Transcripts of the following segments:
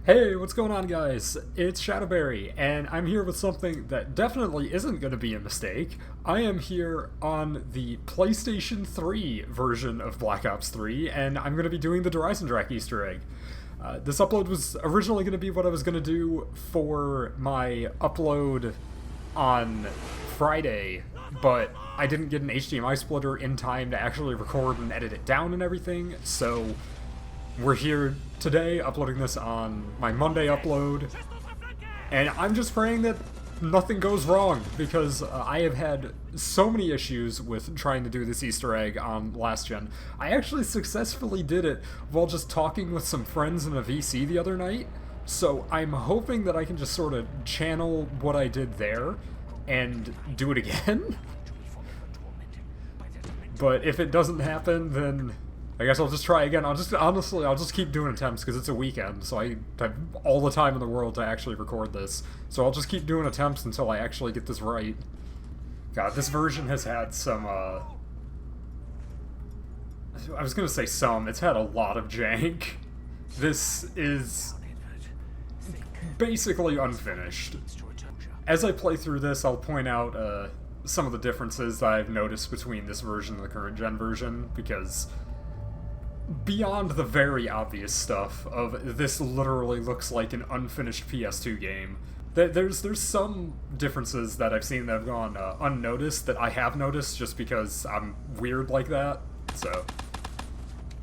Hey, what's going on, guys? It's Shadowberry, and I'm here with something that definitely isn't going to be a mistake. I am here on the PlayStation 3 version of Black Ops 3, and I'm going to be doing the Eisendrache Easter egg. This upload was originally going to be what I was going to do for my upload on Friday, but I didn't get an HDMI splitter in time to actually record and edit it down and everything, so we're here today, uploading this on my Monday upload, and I'm just praying that nothing goes wrong, because I have had so many issues with trying to do this Easter egg on Last Gen. I actually successfully did it while just talking with some friends in a VC the other night, so I'm hoping that I can just sort of channel what I did there and do it again. But if it doesn't happen, then I guess I'll just try again. I'll just keep doing attempts because it's a weekend, so I have all the time in the world to actually record this. So I'll just keep doing attempts until I actually get this right. God, this version has had some, I was gonna say some, it's had a lot of jank. This is basically unfinished. As I play through this, I'll point out, some of the differences that I've noticed between this version and the current gen version, because beyond the very obvious stuff of this literally looks like an unfinished PS2 game, there's some differences that I've seen that have gone unnoticed that I have noticed just because I'm weird like that. So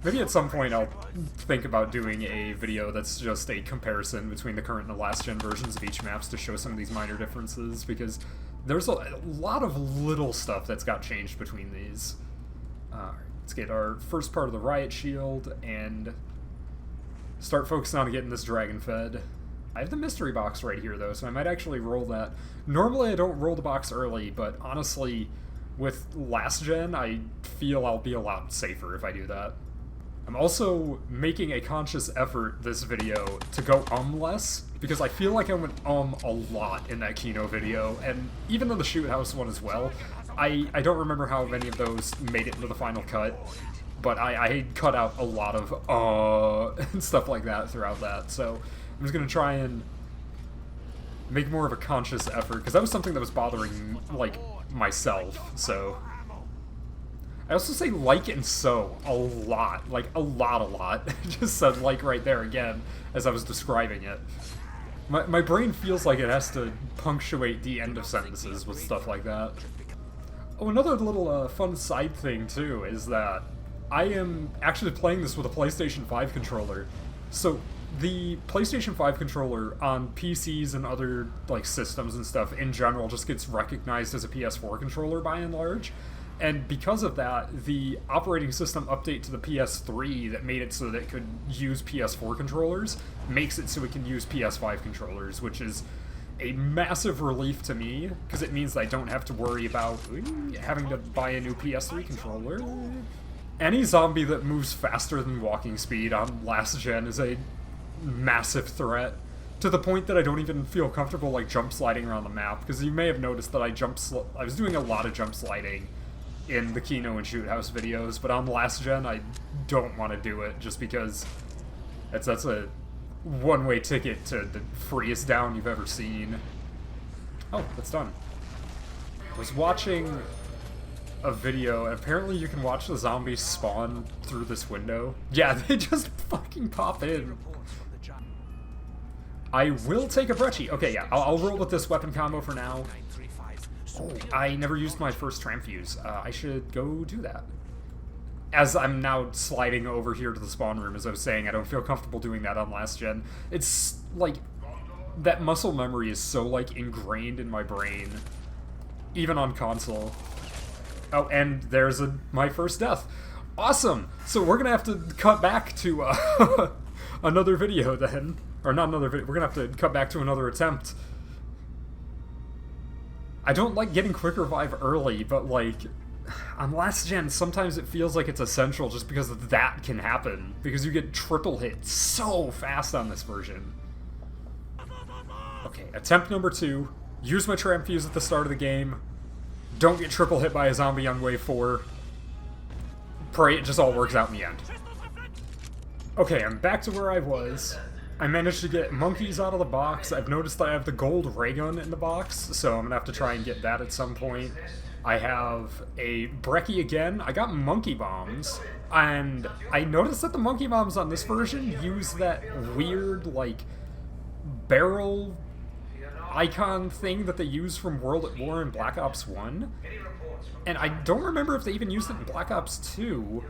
maybe at some point I'll think about doing a video that's just a comparison between the current and the last gen versions of each maps to show some of these minor differences, because there's a lot of little stuff that's got changed between these. Let's get our first part of the riot shield and start focusing on getting this dragon fed. I have the mystery box right here though, so I might actually roll that. Normally I don't roll the box early, but honestly, with last gen, I feel I'll be a lot safer if I do that. I'm also making a conscious effort this video to go less, because I feel like I went a lot in that Kino video, and even in the Shoot House one as well. I don't remember how many of those made it into the final cut, but I cut out a lot of and stuff like that throughout that, so I'm just going to try and make more of a conscious effort, because that was something that was bothering, like, myself, so. I also say like and so a lot, like a lot. I just said like right there again as I was describing it. My brain feels like it has to punctuate the end of sentences with stuff like that. Oh, another little fun side thing too is that I am actually playing this with a PlayStation 5 controller. So the PlayStation 5 controller on PCs and other like systems and stuff in general just gets recognized as a PS4 controller by and large. And because of that, the operating system update to the PS3 that made it so that it could use PS4 controllers makes it so it can use PS5 controllers, which is a massive relief to me, because it means I don't have to worry about having to buy a new PS3 controller. Any zombie that moves faster than walking speed on last gen is a massive threat, to the point that I don't even feel comfortable like jump sliding around the map, because you may have noticed that I was doing a lot of jump sliding in the Kino and Shoot House videos, but on last gen I don't want to do it just because that's a one-way ticket to the freest down you've ever seen. Oh, that's done. I was watching a video, and apparently you can watch the zombies spawn through this window. Yeah, they just fucking pop in. I will take a brecci. Okay, yeah, I'll roll with this weapon combo for now. Oh, I never used my first tram fuse. I should go do that. As I'm now sliding over here to the spawn room, as I was saying, I don't feel comfortable doing that on last gen. It's like, that muscle memory is so like ingrained in my brain, even on console. Oh, and there's my first death. Awesome! So we're gonna have to cut back to another video then. Or not another video, we're gonna have to cut back to another attempt. I don't like getting quick revive early, but like, on last gen, sometimes it feels like it's essential just because that can happen, because you get triple hit so fast on this version. Okay, attempt number 2. Use my tram fuse at the start of the game. Don't get triple hit by a zombie on wave 4. Pray it just all works out in the end. Okay, I'm back to where I was. I managed to get monkeys out of the box. I've noticed that I have the gold ray gun in the box, so I'm gonna have to try and get that at some point. I have a brecci again. I got monkey bombs, and I noticed that the monkey bombs on this version use that weird, like, barrel icon thing that they use from World at War in Black Ops 1. And I don't remember if they even used it in Black Ops 2.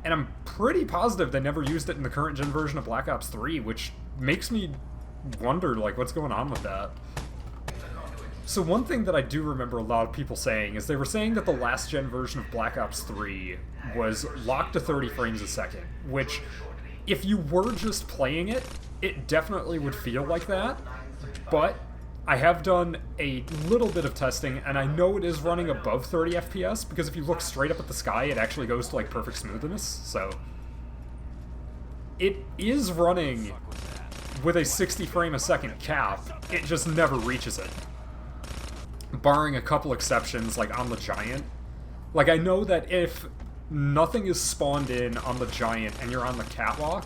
And I'm pretty positive they never used it in the current gen version of Black Ops 3, which makes me wonder, like, what's going on with that. So one thing that I do remember a lot of people saying is they were saying that the last gen version of Black Ops 3 was locked to 30 frames a second, which, if you were just playing it, it definitely would feel like that, but I have done a little bit of testing, and I know it is running above 30 FPS, because if you look straight up at the sky, it actually goes to, like, perfect smoothness, so... It is running with a 60 frame a second cap, it just never reaches it. Barring a couple exceptions, like on the Giant. Like, I know that if nothing is spawned in on the Giant and you're on the catwalk,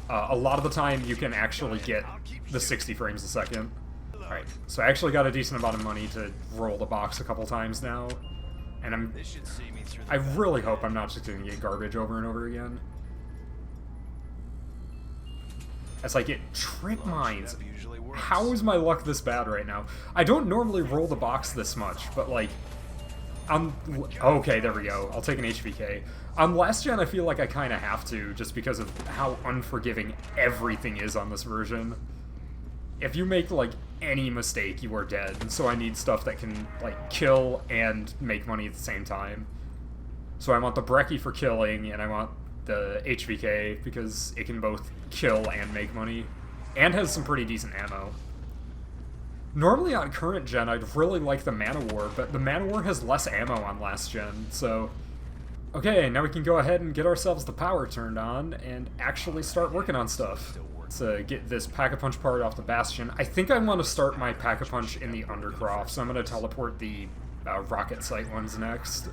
a lot of the time you can actually get the 60 frames a second. Alright, so I actually got a decent amount of money to roll the box a couple times now, and I really hope I'm not just gonna get garbage over and over again. As I get trip mines. How is my luck this bad right now? I don't normally roll the box this much, but like, okay, there we go. I'll take an HVK. On Last Gen, I feel like I kind of have to, just because of how unforgiving everything is on this version. If you make, like, any mistake, you are dead, and so I need stuff that can, like, kill and make money at the same time. So I want the brecci for killing, and I want the HVK, because it can both kill and make money, and has some pretty decent ammo. Normally on current gen, I'd really like the Man-O-War, but the Man-O-War has less ammo on Last Gen, so... Okay, now we can go ahead and get ourselves the power turned on, and actually start working on stuff. To get this Pack-a-Punch part off the Bastion. I think I want to start my Pack-a-Punch in the Undercroft, so I'm going to teleport the rocket site ones next.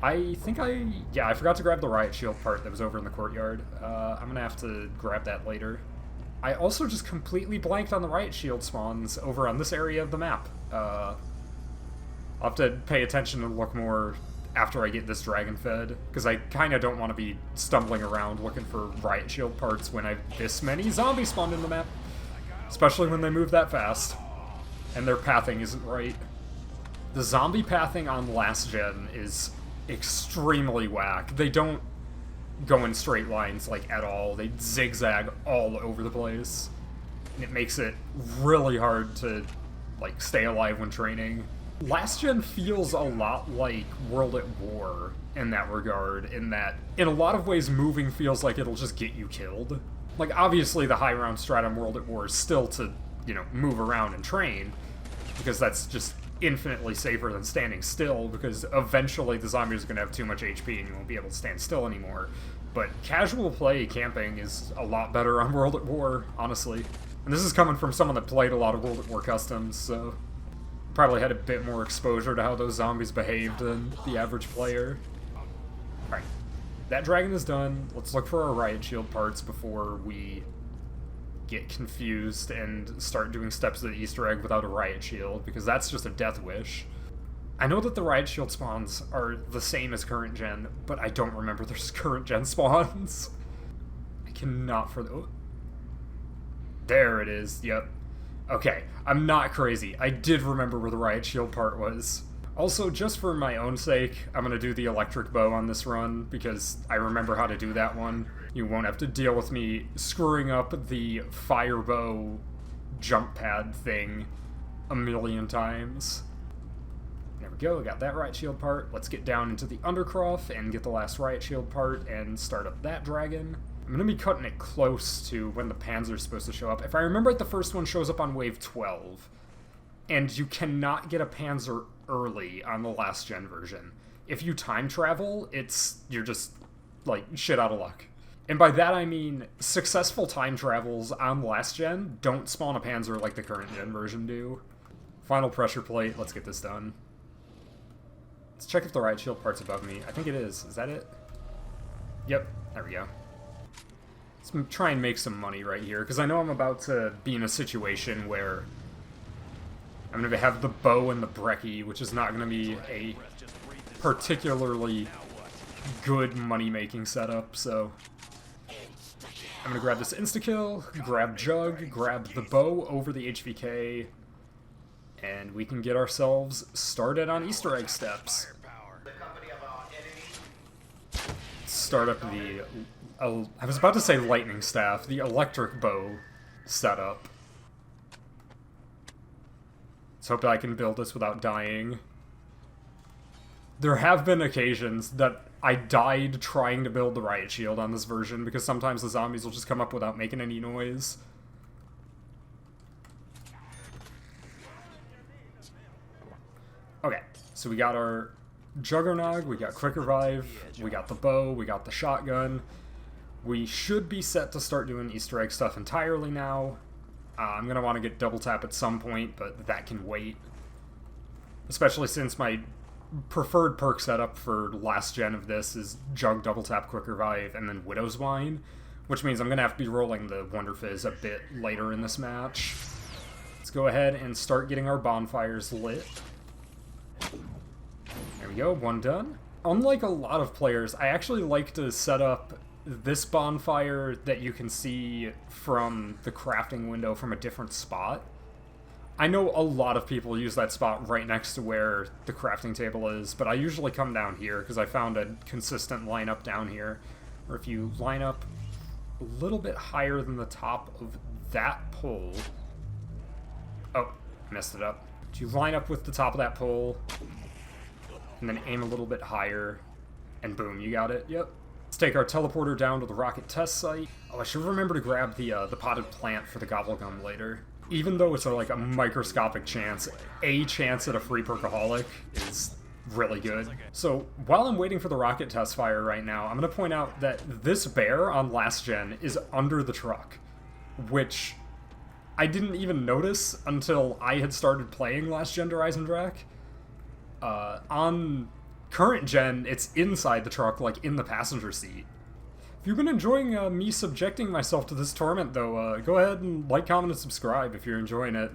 I forgot to grab the riot shield part that was over in the courtyard. I'm going to have to grab that later. I also just completely blanked on the riot shield spawns over on this area of the map. I'll have to pay attention and look more after I get this dragon fed, because I kind of don't want to be stumbling around looking for riot shield parts when I've this many zombies spawned in the map. Especially when they move that fast, and their pathing isn't right. The zombie pathing on Last Gen is extremely whack. They don't go in straight lines, like, at all. They zigzag all over the place. And it makes it really hard to, like, stay alive when training. Last Gen feels a lot like World at War in that regard, in that, in a lot of ways, moving feels like it'll just get you killed. Like, obviously the high round strat on World at War is still to, you know, move around and train, because that's just infinitely safer than standing still, because eventually the zombies are going to have too much HP and you won't be able to stand still anymore. But casual play camping is a lot better on World at War, honestly. And this is coming from someone that played a lot of World at War customs, so... probably had a bit more exposure to how those zombies behaved than the average player. Alright, that dragon is done. Let's look for our riot shield parts before we get confused and start doing steps of the Easter egg without a riot shield, because that's just a death wish. I know that the riot shield spawns are the same as current gen, but I don't remember there's current gen spawns. I cannot for the... Oh. There it is, yep. Okay, I'm not crazy. I did remember where the riot shield part was. Also, just for my own sake, I'm gonna do the electric bow on this run, because I remember how to do that one. You won't have to deal with me screwing up the fire bow jump pad thing a million times. There we go, I got that riot shield part. Let's get down into the Undercroft and get the last riot shield part and start up that dragon. I'm going to be cutting it close to when the Panzer is supposed to show up. If I remember right, the first one shows up on wave 12. And you cannot get a Panzer early on the Last Gen version. If you time travel, you're just, like, shit out of luck. And by that I mean, successful time travels on Last Gen don't spawn a Panzer like the current gen version do. Final pressure plate, let's get this done. Let's check if the riot shield part's above me. I think it is. Is that it? Yep, there we go. Let's try and make some money right here, because I know I'm about to be in a situation where I'm going to have the bow and the brecci, which is not going to be a particularly good money-making setup, so I'm going to grab this insta-kill, grab Jug, grab the bow over the HVK, and we can get ourselves started on Easter egg steps. Start up the... I was about to say lightning staff, the electric bow setup. Let's hope that I can build this without dying. There have been occasions that I died trying to build the riot shield on this version, because sometimes the zombies will just come up without making any noise. Okay, so we got our Juggernog, we got Quick Revive, we got the bow, we got the shotgun. We should be set to start doing Easter egg stuff entirely now. I'm going to want to get double tap at some point, but that can wait. Especially since my preferred perk setup for last gen of this is Jug, double tap, Quick Revive, and then Widow's Wine, which means I'm going to have to be rolling the Wonder Fizz a bit later in this match. Let's go ahead and start getting our bonfires lit. There we go, one done. Unlike a lot of players, I actually like to set up this bonfire that you can see from the crafting window from a different spot. I know a lot of people use that spot right next to where the crafting table is, but I usually come down here because I found a consistent lineup down here. Or if you line up a little bit higher than the top of that pole... Oh, messed it up. If you line up with the top of that pole, and then aim a little bit higher, and boom, you got it. Yep. Let's take our teleporter down to the rocket test site. Oh, I should remember to grab the potted plant for the gobblegum later. Even though it's like a microscopic chance, a chance at a free perkaholic is really good. So while I'm waiting for the rocket test fire right now, I'm going to point out that this bear on last gen is under the truck, which I didn't even notice until I had started playing Last Gen Eisendrache. On current gen, it's inside the truck, like in the passenger seat. If you've been enjoying me subjecting myself to this torment, though, go ahead and like, comment, and subscribe if you're enjoying it.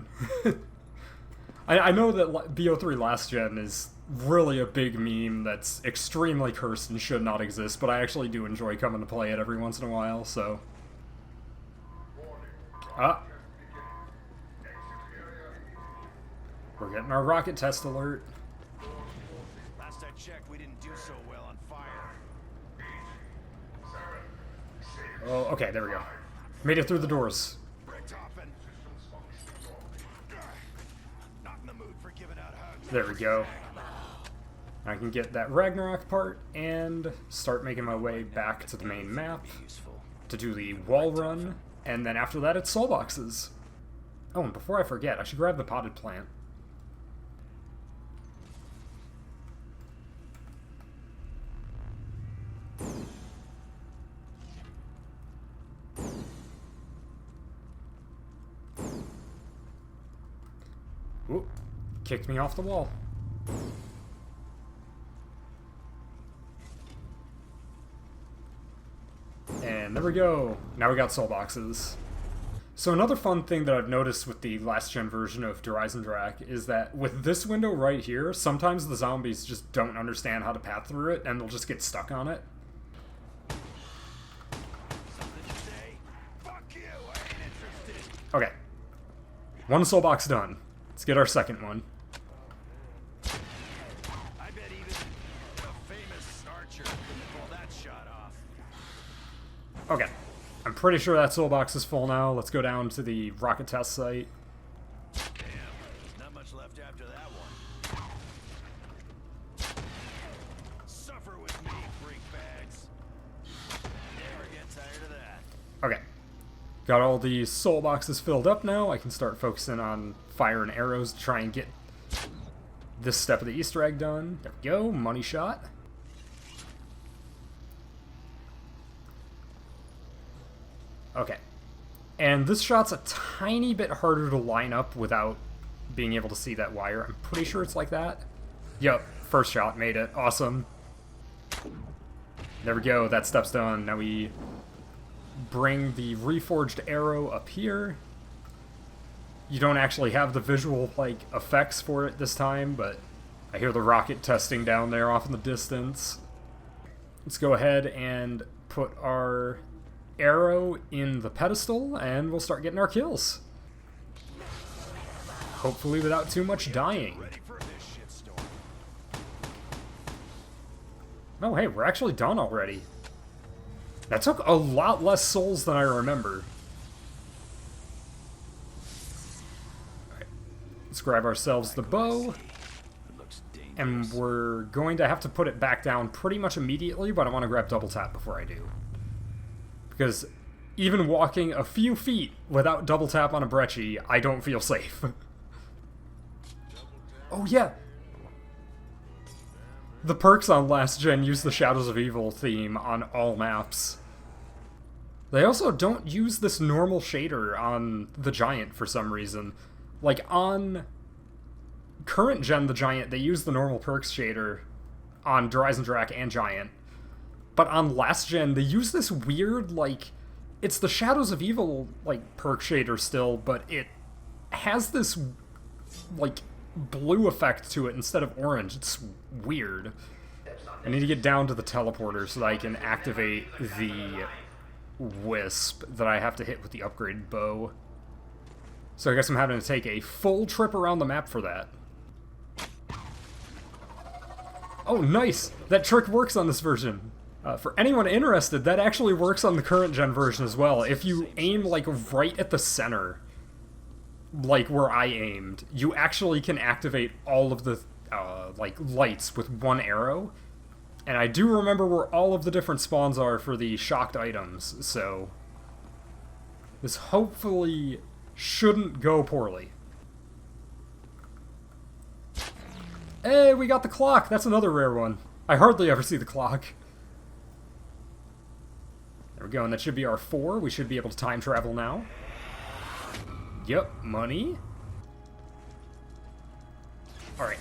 I know that BO3 Last Gen is really a big meme that's extremely cursed and should not exist, but I actually do enjoy coming to play it every once in a while, so... We're getting our rocket test alert. Last I checked, we didn't do so well on fire. Oh, okay, there we go. Made it through the doors. Not in the mood for giving out hugs. There we go. I can get that Ragnarok part and start making my way back to the main map to do the wall run, and then after that it's soul boxes. Oh, and before I forget, I should grab the potted plant. Ooh, kicked me off the wall. And there we go. Now we got soul boxes. So another fun thing that I've noticed with the last gen version of Eisendrache is that with this window right here, sometimes the zombies just don't understand how to path through it and they'll just get stuck on it. Okay. One soul box done. Let's get our second one. I bet even the famous Archer couldn't pull that shot off. Okay. I'm pretty sure that soul box is full now. Let's go down to the rocket test site. Damn, not much left after that one. Suffer with me, freak bags. Never get tired of that. Okay. Got all the soul boxes filled up now. I can start focusing on fire and arrows to try and get this step of the Easter egg done. There we go. Money shot. Okay. And this shot's a tiny bit harder to line up without being able to see that wire. I'm pretty sure it's like that. Yep. First shot. Made it. Awesome. There we go. That step's done. Now we bring the reforged arrow up here. You don't actually have the visual, like, effects for it this time, but I hear the rocket testing down there off in the distance. Let's go ahead and put our arrow in the pedestal, and we'll start getting our kills. Hopefully without too much dying. Oh, hey, we're actually done already. That took a lot less souls than I remember. Alright, let's grab ourselves the bow. And we're going to have to put it back down pretty much immediately, but I want to grab double tap before I do. Because even walking a few feet without double tap on a brecci, I don't feel safe. Oh yeah! The perks on Last Gen use the Shadows of Evil theme on all maps. They also don't use this normal shader on the Giant for some reason. Like, on current gen the Giant, they use the normal perks shader on Eisendrache and Giant. But on Last Gen, they use this weird, like, it's the Shadows of Evil, like, perk shader still, but it has this, like, blue effect to it instead of orange. It's weird. I need to get down to the teleporter so that I can activate the wisp that I have to hit with the upgraded bow. So I guess I'm having to take a full trip around the map for that. Oh, nice! That trick works on this version. For anyone interested, that actually works on the current gen version as well. If you aim, like, right at the center, like where I aimed, you actually can activate all of the, like, lights with one arrow. And I do remember where all of the different spawns are for the shocked items, so this hopefully shouldn't go poorly. Hey, we got the clock! That's another rare one. I hardly ever see the clock. There we go, and that should be our 4. We should be able to time travel now. Yep, money. Alright.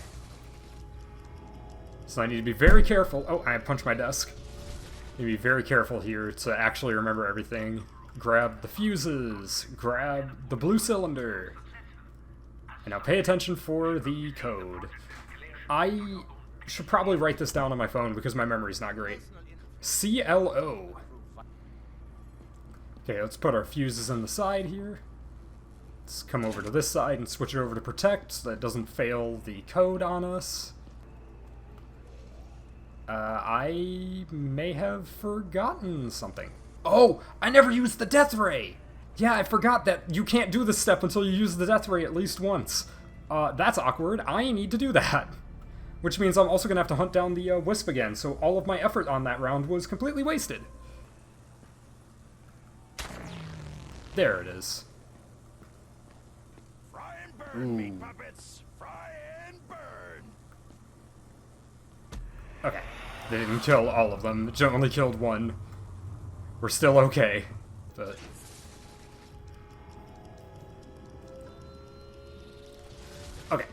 So I need to be very careful. Oh, I punched my desk. Need to be very careful here to actually remember everything. Grab the fuses. Grab the blue cylinder. And now pay attention for the code. I should probably write this down on my phone because my memory's not great. CLO. Okay, let's put our fuses on the side here. Let's come over to this side and switch it over to protect so that it doesn't fail the code on us. I may have forgotten something. Oh, I never used the death ray! Yeah, I forgot that you can't do this step until you use the death ray at least once. That's awkward. I need to do that. Which means I'm also going to have to hunt down the wisp again, so all of my effort on that round was completely wasted. There it is. Fry and burn, meat puppets. Fry and burn. Okay. They didn't kill all of them. They only killed one. We're still okay. But okay.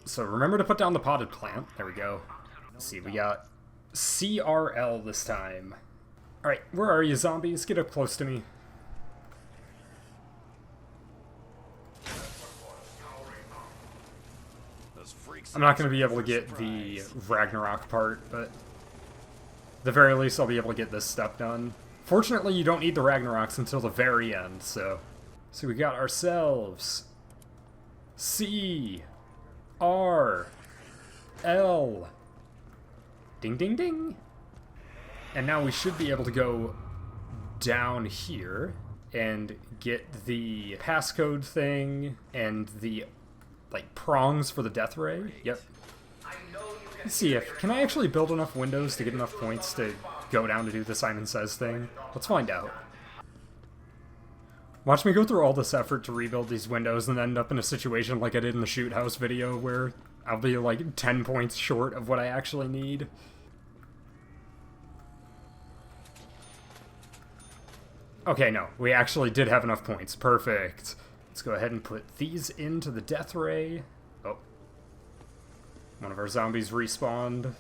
So remember to put down the potted plant. There we go. Let's see, we got CRL this time. Alright, where are you, zombies? Get up close to me. I'm not going to be able to get the Ragnarok part, but at the very least I'll be able to get this step done. Fortunately, you don't need the Ragnaroks until the very end, so we got ourselves C, R, L, ding ding ding, and now we should be able to go down here and get the passcode thing and the, like, prongs for the death ray. Yep. Let's see if can I actually build enough windows to get enough points to go down to do the Simon Says thing. Let's find out. Watch me go through all this effort to rebuild these windows and end up in a situation like I did in the shoot house video where I'll be like 10 points short of what I actually need. Okay, no, we actually did have enough points. Perfect. Let's go ahead and put these into the death ray. Oh. One of our zombies respawned.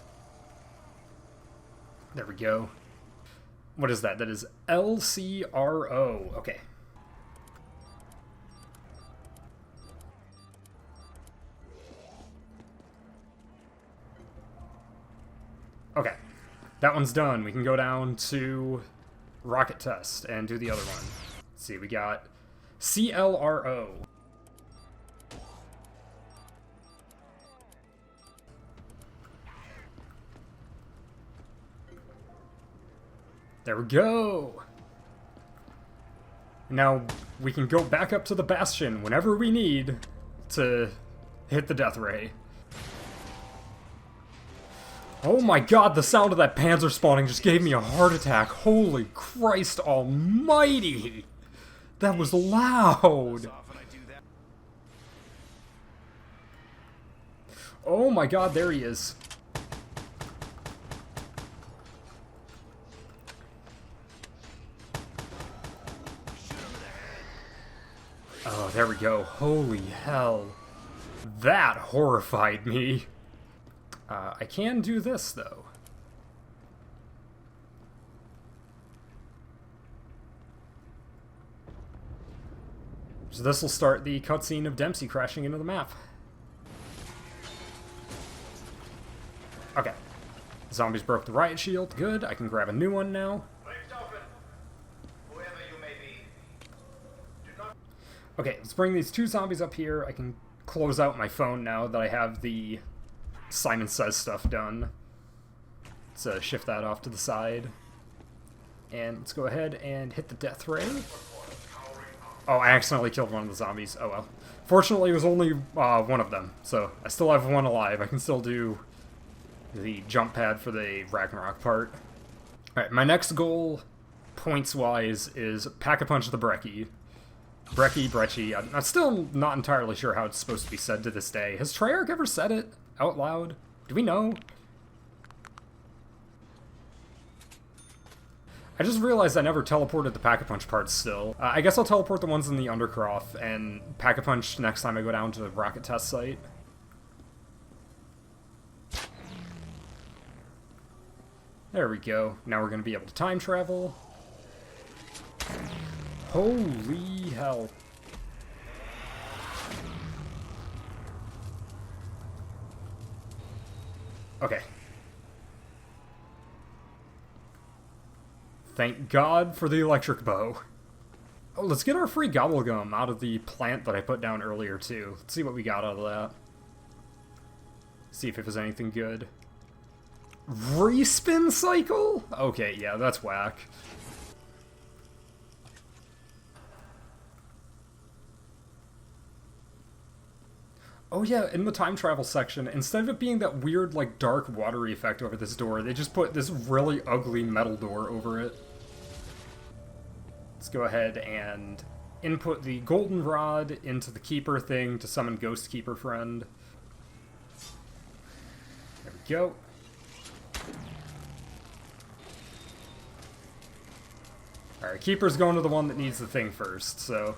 There we go. What is that? That is LCRO. Okay. Okay. That one's done. We can go down to rocket test and do the other one. Let's see, we got CLRO. There we go! Now, we can go back up to the Bastion whenever we need to hit the death ray. Oh my god, the sound of that Panzer spawning just gave me a heart attack. Holy Christ almighty! That was loud! Oh my god, there he is. Oh, there we go. Holy hell. That horrified me. I can do this, though. So this will start the cutscene of Dempsey crashing into the map. Okay. Zombies broke the riot shield. Good, I can grab a new one now. Okay, let's bring these two zombies up here. I can close out my phone now that I have the Simon Says stuff done. Let's shift that off to the side. And let's go ahead and hit the death ray. Oh, I accidentally killed one of the zombies. Oh well. Fortunately, it was only one of them, so I still have one alive. I can still do the jump pad for the Ragnarok part. Alright, my next goal, points-wise, is Pack-a-Punch the Brecci. Brecci. I'm still not entirely sure how it's supposed to be said to this day. Has Treyarch ever said it out loud? Do we know? I just realized I never teleported the Pack-a-Punch parts still. I guess I'll teleport the ones in the Undercroft and Pack-a-Punch next time I go down to the rocket test site. There we go. Now we're going to be able to time travel. Holy hell. Okay. Thank God for the electric bow. Oh, let's get our free gobblegum out of the plant that I put down earlier, too. Let's see what we got out of that. See if it was anything good. Respin cycle? Okay, yeah, that's whack. Oh yeah, in the time travel section, instead of it being that weird, like, dark, watery effect over this door, they just put this really ugly metal door over it. Let's go ahead and input the golden rod into the keeper thing to summon Ghost Keeper Friend. There we go. Alright, Keeper's going to the one that needs the thing first, so...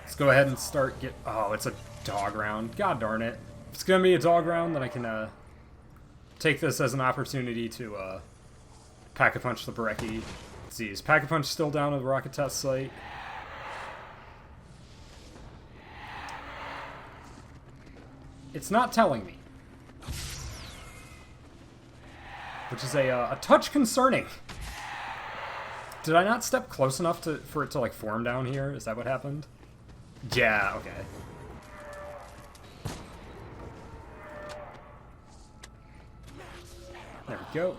Let's go ahead and start Oh, it's a dog round. God darn it. If it's gonna be a dog round, then I can, take this as an opportunity to, Pack-a-Punch the Brecci. Let's see, is Pack-a-Punch still down at the rocket test site? It's not telling me. Which is a touch concerning. Did I not step close enough for it to, like, form down here? Is that what happened? Yeah, okay. There we go.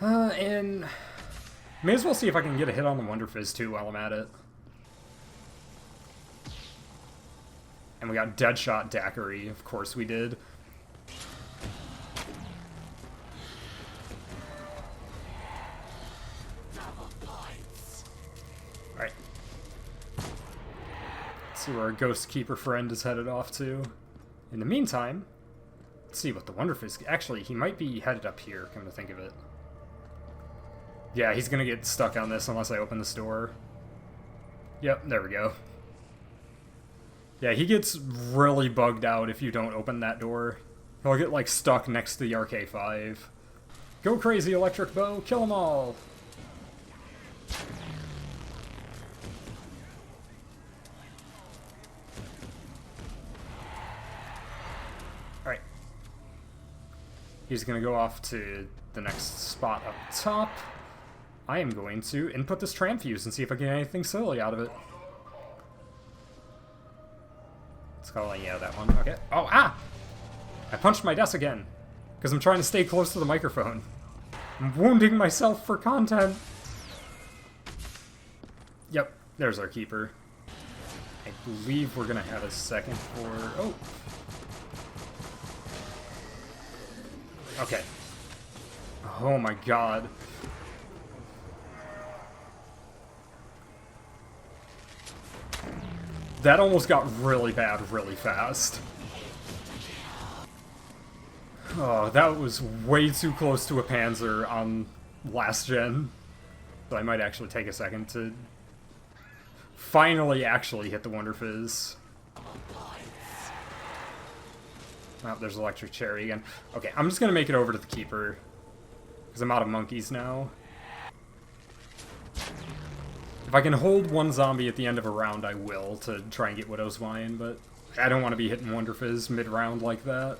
And may as well see if I can get a hit on the Wonder Fizz too while I'm at it. And we got Deadshot Daiquiri, of course we did. Alright. Let's see where our Ghost Keeper Friend is headed off to. In the meantime, let's see what the Wonder Fizz... Actually, he might be headed up here, come to think of it. Yeah, he's gonna get stuck on this unless I open this door. Yep, there we go. Yeah, he gets really bugged out if you don't open that door. He'll get, like, stuck next to the RK5. Go crazy, electric bow! Kill them all! Alright. He's gonna go off to the next spot up top. I am going to input this tram fuse and see if I get anything silly out of it. Let's call it, yeah, that one. Okay. Oh, ah! I punched my desk again. Because I'm trying to stay close to the microphone. I'm wounding myself for content. Yep, there's our keeper. I believe we're gonna have a second for... Oh! Okay. Oh my god. That almost got really bad really fast. Oh, that was way too close to a Panzer on Last Gen. So I might actually take a second to finally actually hit the Wonder Fizz. Oh, there's Electric Cherry again. Okay, I'm just gonna make it over to the Keeper. Because I'm out of monkeys now. If I can hold one zombie at the end of a round, I will, to try and get Widow's Wine, but I don't want to be hitting Wonder Fizz mid-round like that.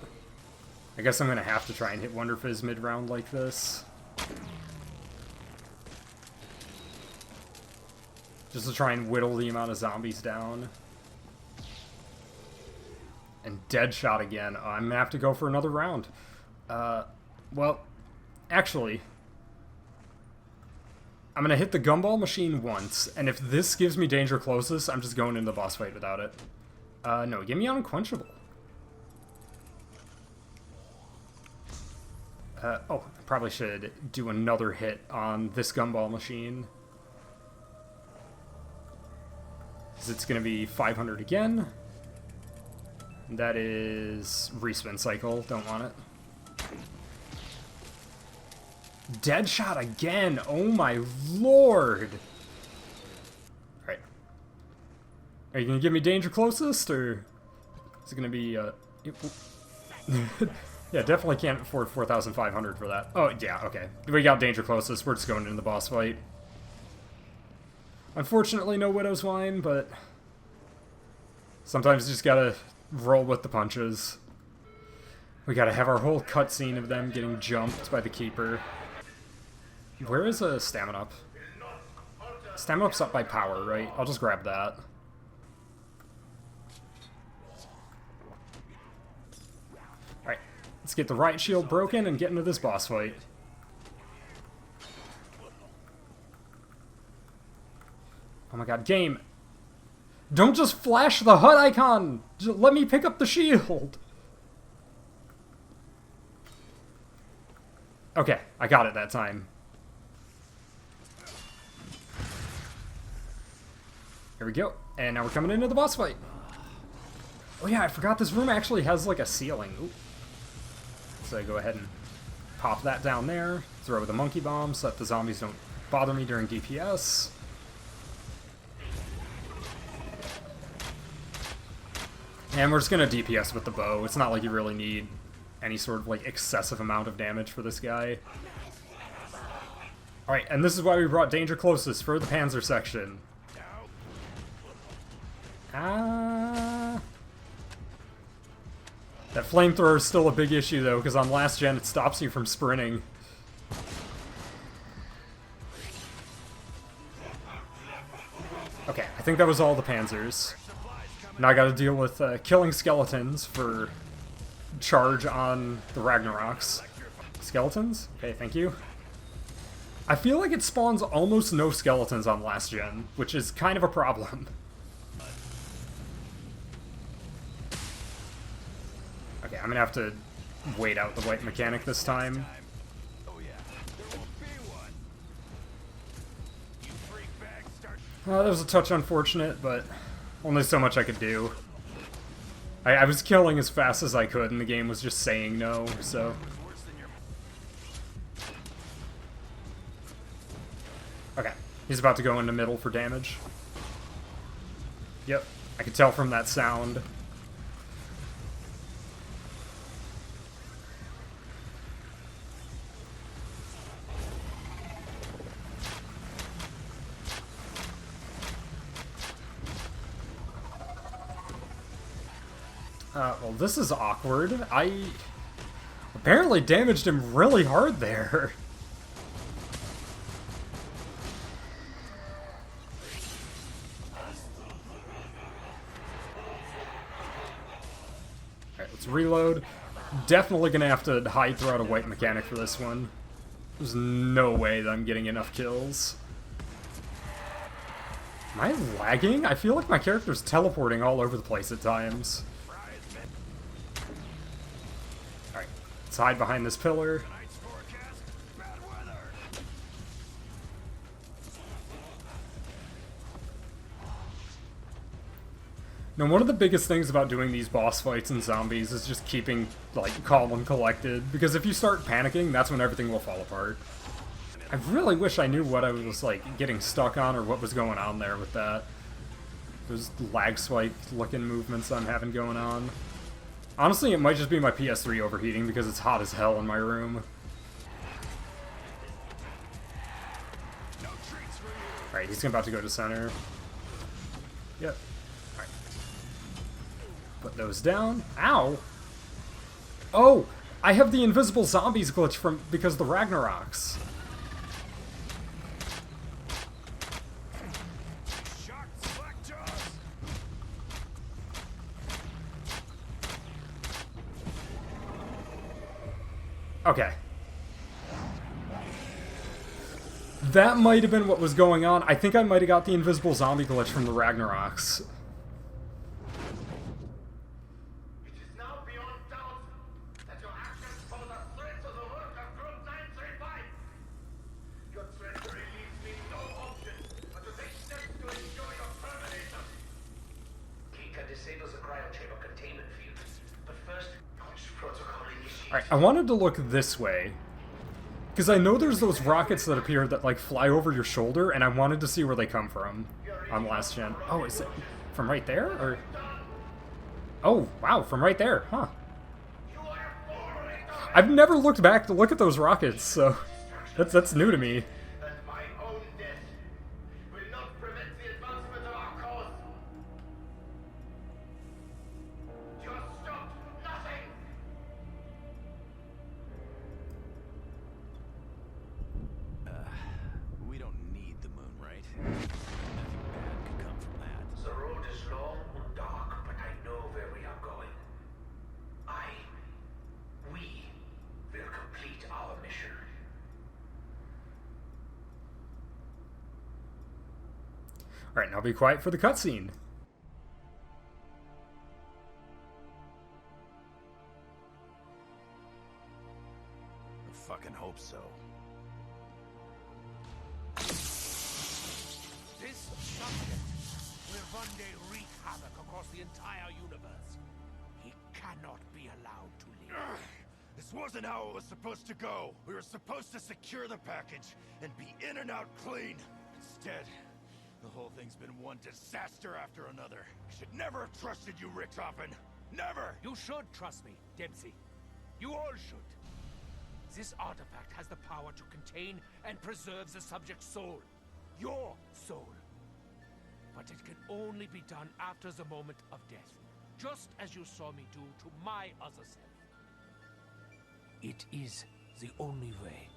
I guess I'm gonna have to try and hit Wonder Fizz mid-round like this. Just to try and whittle the amount of zombies down. And Deadshot again. Oh, I'm gonna have to go for another round. Well, actually, I'm gonna hit the Gumball Machine once, and if this gives me danger closest, I'm just going into the boss fight without it. No, give me Unquenchable. Oh, I probably should do another hit on this Gumball Machine. Because it's gonna be 500 again. That is Respin Cycle, don't want it. Deadshot again! Oh my lord! Alright. Are you gonna give me danger closest, or is it gonna be, yeah, definitely can't afford 4,500 for that. Oh, yeah, okay. We got danger closest, we're just going into the boss fight. Unfortunately, no Widow's Wine, but sometimes you just gotta roll with the punches. We gotta have our whole cutscene of them getting jumped by the Keeper. Where is a Stamina Up? Stamina Up's up by power, right? I'll just grab that. Alright, let's get the Riot Shield broken and get into this boss fight. Oh my god, game! Don't just flash the HUD icon! Just let me pick up the shield! Okay, I got it that time. Here we go. And now we're coming into the boss fight. Oh yeah, I forgot this room actually has like a ceiling. Ooh. So I go ahead and pop that down there. Throw the monkey bomb so that the zombies don't bother me during DPS. And we're just gonna DPS with the bow. It's not like you really need any sort of like excessive amount of damage for this guy. Alright, and this is why we brought danger closest for the Panzer section. That flamethrower is still a big issue though, because on Last Gen it stops you from sprinting. Okay, I think that was all the Panzers. Now I gotta deal with killing skeletons for charge on the Ragnaroks. Skeletons? Okay, thank you. I feel like it spawns almost no skeletons on Last Gen, which is kind of a problem. Okay, I'm gonna have to wait out the white mechanic this time. That was a touch unfortunate, but only so much I could do. I was killing as fast as I could, and the game was just saying no, so... Okay, he's about to go into middle for damage. Yep, I could tell from that sound. Well, this is awkward. I apparently damaged him really hard there. Alright, let's reload. Definitely gonna have to hide throughout a white mechanic for this one. There's no way that I'm getting enough kills. Am I lagging? I feel like my character's teleporting all over the place at times. Alright, let's hide behind this pillar. Now, one of the biggest things about doing these boss fights and zombies is just keeping, like, calm and collected, because if you start panicking, that's when everything will fall apart. I really wish I knew what I was, like, getting stuck on or what was going on there with that. Those lag spike-looking movements I'm having going on. Honestly, it might just be my PS3 overheating because it's hot as hell in my room. Alright, he's about to go to center. Yep. Alright. Put those down. Ow! Oh! I have the invisible zombies glitch from because of the Ragnaroks. Okay. That might have been what was going on. I think I might have got the invisible zombie glitch from the Ragnaroks. It is now beyond doubt that your actions pose a threat to the work of Group 935. Your treachery leaves me no option but to take steps to ensure your termination. Kika disables the cryo chamber containment field, but first, launch protocol initiated. Alright, I wanted to look this way. Because I know there's those rockets that appear that, like, fly over your shoulder, and I wanted to see where they come from on Last Gen. Oh, is it from right there? Or... oh, wow, from right there, huh. I've never looked back to look at those rockets, so that's new to me. And my own death will not prevent the advancement of our cause. You have stopped nothing. We don't need the moon, right? Nothing bad could come from that. The road is long and dark, but I know where we are going. We will complete our mission. Alright, now be quiet for the cutscene. I fucking hope so. This subject will one day wreak havoc across the entire universe. He cannot be allowed to live. This wasn't how it was supposed to go. We were supposed to secure the package and be in and out clean. Instead, the whole thing's been one disaster after another. I should never have trusted you, Richthofen. Never! You should trust me, Dempsey. You all should. This artifact has the power to contain and preserve the subject's soul. Your soul. But it can only be done after the moment of death. Just as you saw me do to my other self. It is the only way.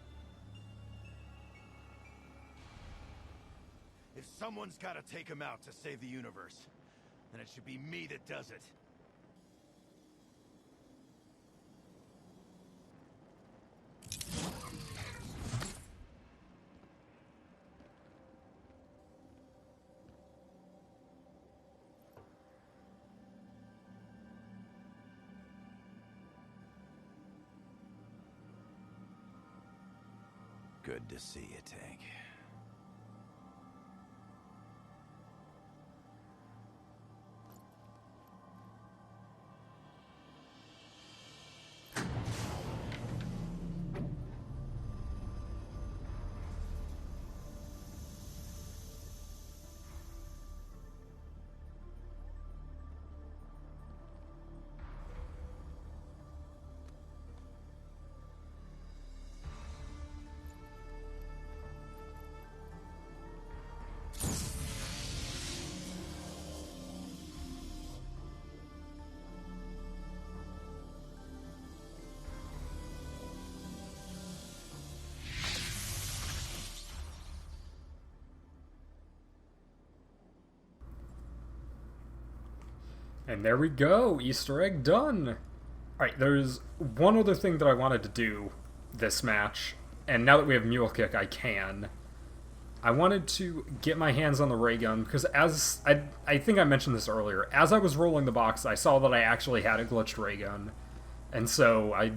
If someone's gotta take him out to save the universe, then it should be me that does it. Good to see you, Tank. And there we go, Easter egg done! Alright, there's one other thing that I wanted to do this match, and now that we have Mule Kick, I can. I wanted to get my hands on the ray gun, because as I think I mentioned this earlier, as I was rolling the box, I saw that I actually had a glitched ray gun, and so I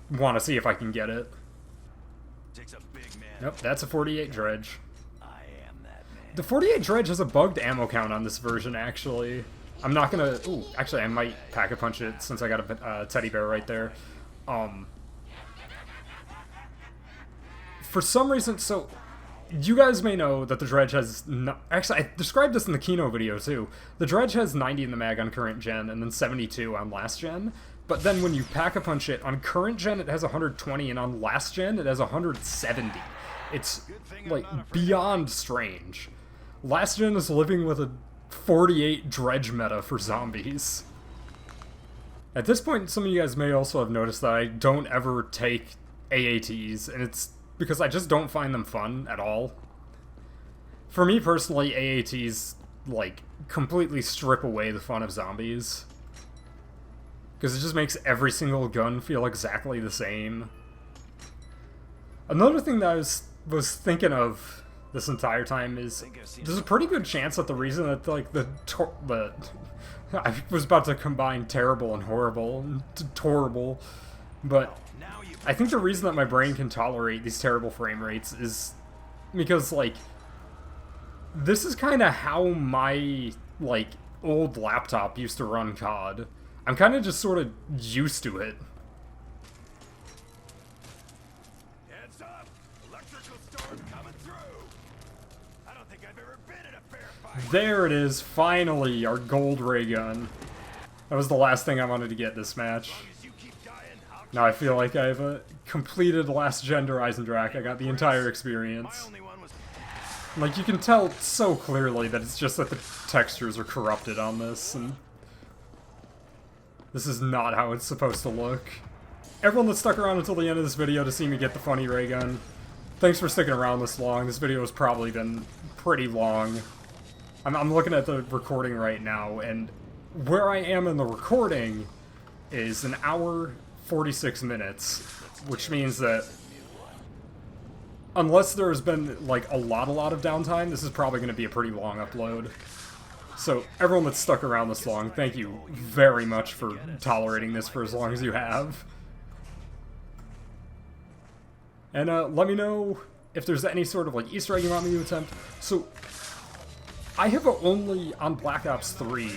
want to see if I can get it. Takes a big man. Nope, that's a 48 Dredge. I am that man. The 48 Dredge has a bugged ammo count on this version, actually. I'm not gonna... Ooh, actually, I might pack-a-punch it since I got a teddy bear right there. For some reason, so... You guys may know that the Dredge has... Actually, I described this in the Kino video, too. The Dredge has 90 in the mag on current gen, and then 72 on last gen. But then when you pack-a-punch it, on current gen it has 120, and on last gen it has 170. It's, like, beyond strange. Last gen is living with a 48 Dredge meta for zombies. At this point, some of you guys may also have noticed that I don't ever take AATs, and it's because I just don't find them fun at all. For me personally, AATs, like, completely strip away the fun of zombies. Because it just makes every single gun feel exactly the same. Another thing that I was thinking of this entire time is there's a pretty good chance that the reason that, like, I was about to combine terrible and horrible to torrible, but I think the reason that my brain can tolerate these terrible frame rates is because, like, this is kind of how my, like, old laptop used to run COD. I'm kind of just sort of used to it. Heads up! Electrical storm coming through! I don't think I've ever been in a fair fight. There it is, finally, our gold ray gun. That was the last thing I wanted to get this match. Now I feel like I've completed Last Gen Eisendrache. I got the entire experience. Like, you can tell so clearly that it's just that the textures are corrupted on this, and this is not how it's supposed to look. Everyone that stuck around until the end of this video to see me get the funny ray gun, thanks for sticking around this long. This video has probably been pretty long. I'm looking at the recording right now, and where I am in the recording is an hour 46 minutes, which means that unless there's been, like, a lot of downtime, this is probably going to be a pretty long upload. So, everyone that's stuck around this long, thank you very much for tolerating this for as long as you have. And, let me know if there's any sort of, like, Easter egg you want me to attempt. So, I have only, on Black Ops 3,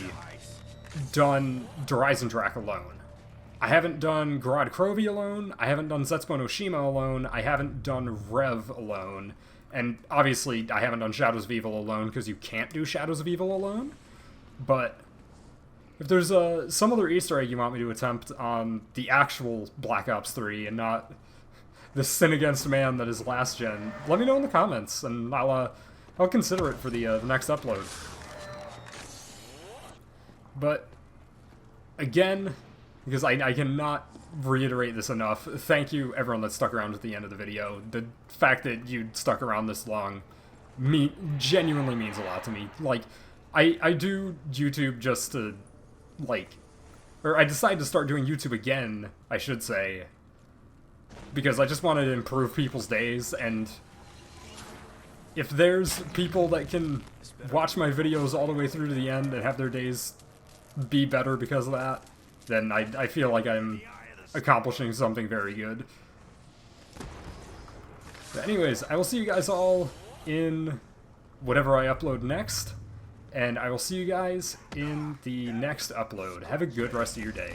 done Eisendrache alone. I haven't done Gorod Krovi alone, I haven't done Zetsubou no Shima alone, I haven't done Rev alone, and obviously I haven't done Shadows of Evil alone, because you can't do Shadows of Evil alone, but if there's some other Easter egg you want me to attempt on the actual Black Ops 3, and not the sin against man that is Last Gen, let me know in the comments, and I'll consider it for the next upload. But, again, because I cannot reiterate this enough, thank you everyone that stuck around at the end of the video. The fact that you stuck around this long genuinely means a lot to me. Like, I do YouTube just to, like, or I decided to start doing YouTube again, I should say, because I just wanted to improve people's days, and if there's people that can watch my videos all the way through to the end and have their days be better because of that, then I feel like I'm accomplishing something very good. But anyways, I will see you guys all in whatever I upload next, and I will see you guys in the next upload. Have a good rest of your day.